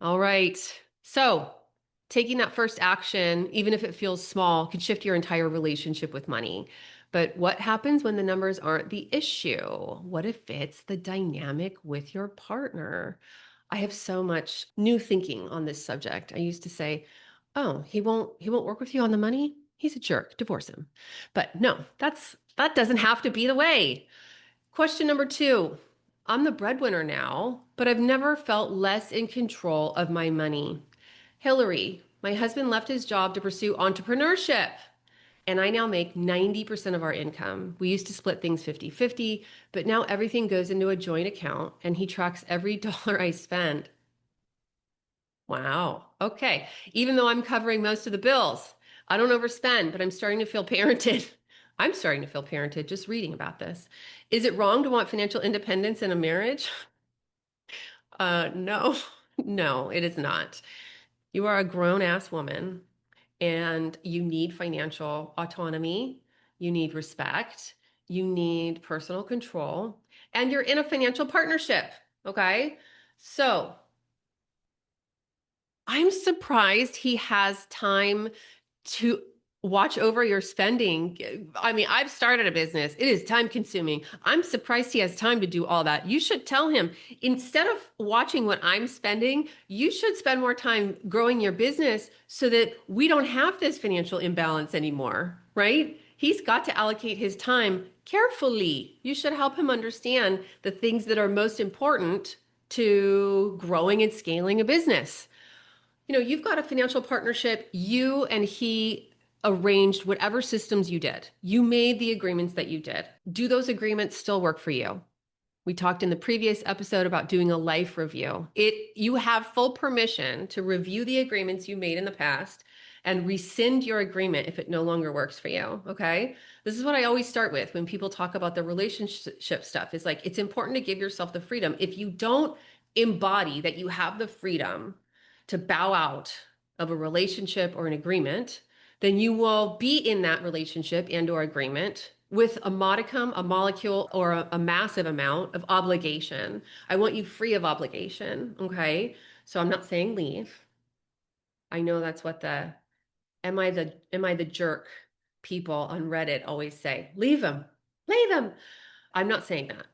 All right. So, taking that first action, even if it feels small, can shift your entire relationship with money. But what happens when the numbers aren't the issue? What if it's the dynamic with your partner? I have so much new thinking on this subject. I used to say, "Oh, he won't work with you on the money? He's a jerk. Divorce him." But no, that doesn't have to be the way. Question number two. I'm the breadwinner now, but I've never felt less in control of my money. Hilary, my husband left his job to pursue entrepreneurship, and I now make 90% of our income. We used to split things 50-50, but now everything goes into a joint account, and he tracks every dollar I spend. Wow. Okay. Even though I'm covering most of the bills, I don't overspend, but I'm starting to feel parented. I'm starting to feel parented just reading about this. Is it wrong to want financial independence in a marriage? No, no, it is not. You are a grown ass woman and you need financial autonomy. You need respect. You need personal control, and you're in a financial partnership. Okay. So I'm surprised he has time to watch over your spending. I mean, I've started a business. It is time consuming. I'm surprised he has time to do all that. You should tell him instead of watching what I'm spending, you should spend more time growing your business so that we don't have this financial imbalance anymore, right? He's got to allocate his time carefully. You should help him understand the things that are most important to growing and scaling a business. You've got a financial partnership. You and he arranged whatever systems you did. You made the agreements that you did. Do those agreements still work for you? We talked in the previous episode about doing a life review. You have full permission to review the agreements you made in the past and rescind your agreement if it no longer works for you. Okay. This is what I always start with when people talk about the relationship stuff. Is like, it's important to give yourself the freedom. If you don't embody that you have the freedom to bow out of a relationship or an agreement, then you will be in that relationship and or agreement with a modicum, a molecule, or a massive amount of obligation. I want you free of obligation. Okay. So I'm not saying leave. I know that's what the am I the jerk people on Reddit always say. Leave him. Leave him. I'm not saying that.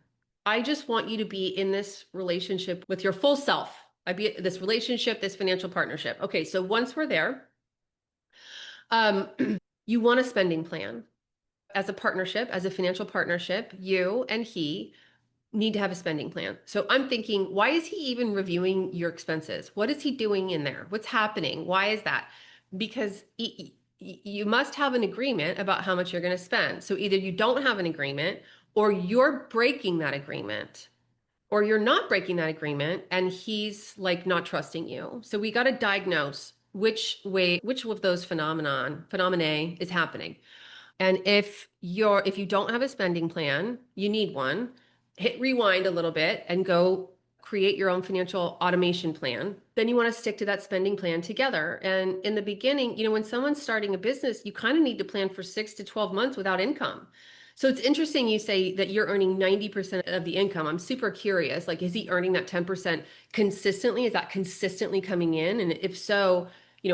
I just want you to be in this relationship with your full self. I be this relationship, this financial partnership. Okay, so once we're there, um, you want a spending plan. As a partnership, as a financial partnership, you and he need to have a spending plan. So I'm thinking, why is he even reviewing your expenses? What is he doing in there? What's happening? Why is that? Because you must have an agreement about how much you're going to spend. So either you don't have an agreement or you're breaking that agreement or you're not breaking that agreement and he's like not trusting you. So we got to diagnose which of those phenomena is happening. And if you don't have a spending plan, you need one. Hit rewind a little bit and go create your own financial automation plan. Then you want to stick to that spending plan together. And in the beginning, when someone's starting a business, you kind of need to plan for 6 to 12 months without income. So it's interesting you say that you're earning 90% of the income. I'm super curious. Like, is he earning that 10% consistently? Is that consistently coming in? And if so,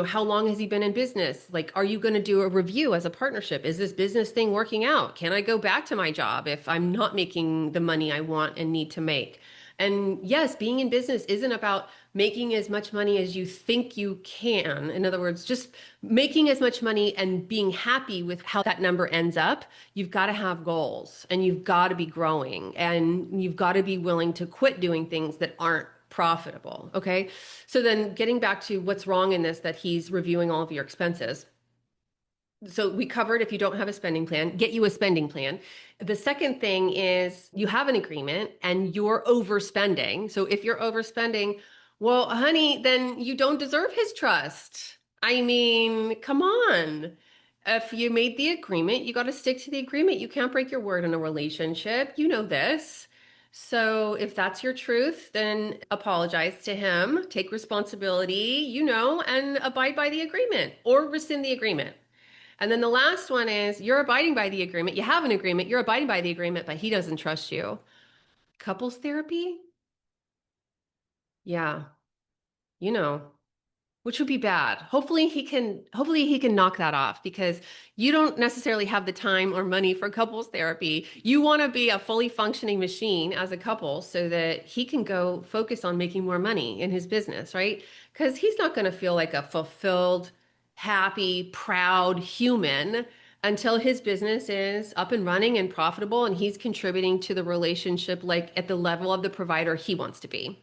how long has he been in business? Like, are you going to do a review as a partnership? Is this business thing working out? Can I go back to my job if I'm not making the money I want and need to make? And yes, being in business isn't about making as much money as you think you can. In other words, just making as much money and being happy with how that number ends up. You've got to have goals and you've got to be growing and you've got to be willing to quit doing things that aren't profitable. Okay. So then getting back to what's wrong in this, that he's reviewing all of your expenses. So we covered if you don't have a spending plan, get you a spending plan. The second thing is you have an agreement and you're overspending. So if you're overspending, well, honey, then you don't deserve his trust. I mean, come on. If you made the agreement, you got to stick to the agreement. You can't break your word in a relationship. You know this. So if that's your truth, then apologize to him, take responsibility, and abide by the agreement or rescind the agreement. And then the last one is you're abiding by the agreement. You have an agreement, you're abiding by the agreement, but he doesn't trust you. Couples therapy? Yeah. you know, which would be bad. Hopefully he can knock that off because you don't necessarily have the time or money for couples therapy. You want to be a fully functioning machine as a couple so that he can go focus on making more money in his business, right? Because he's not going to feel like a fulfilled, happy, proud human until his business is up and running and profitable and he's contributing to the relationship like at the level of the provider he wants to be.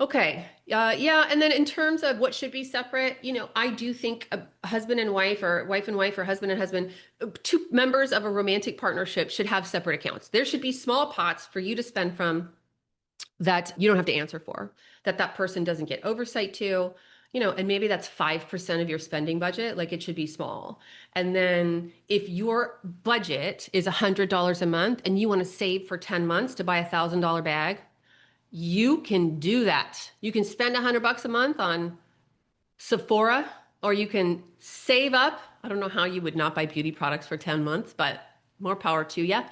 Okay. Yeah. And then in terms of what should be separate, I do think a husband and wife or wife and wife or husband and husband, two members of a romantic partnership should have separate accounts. There should be small pots for you to spend from that you don't have to answer for, that person doesn't get oversight to, and maybe that's 5% of your spending budget. Like it should be small. And then if your budget is $100 a month and you want to save for 10 months to buy $1,000 bag, you can do that. You can spend $100 a month on Sephora, or you can save up. I don't know how you would not buy beauty products for 10 months, but more power to you.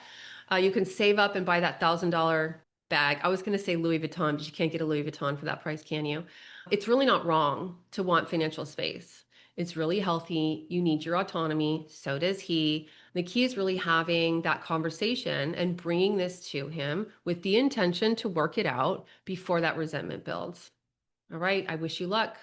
You can save up and buy that $1,000 bag. I was going to say Louis Vuitton, but you can't get a Louis Vuitton for that price, can you? It's really not wrong to want financial space. It's really healthy. You need your autonomy. So does he. The key is really having that conversation and bringing this to him with the intention to work it out before that resentment builds. All right. I wish you luck.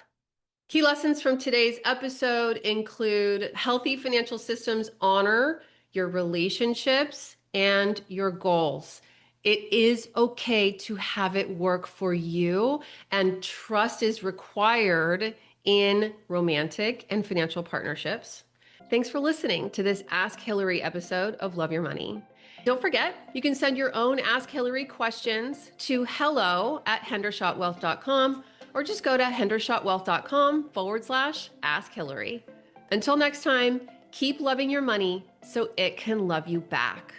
Key lessons from today's episode include healthy financial systems honor your relationships and your goals. It is okay to have it work for you, and trust is required in romantic and financial partnerships. Thanks for listening to this Ask Hilary episode of Love Your Money. Don't forget, you can send your own Ask Hilary questions to hello@hendershottwealth.com or just go to hendershottwealth.com/Ask Hilary. Until next time, keep loving your money so it can love you back.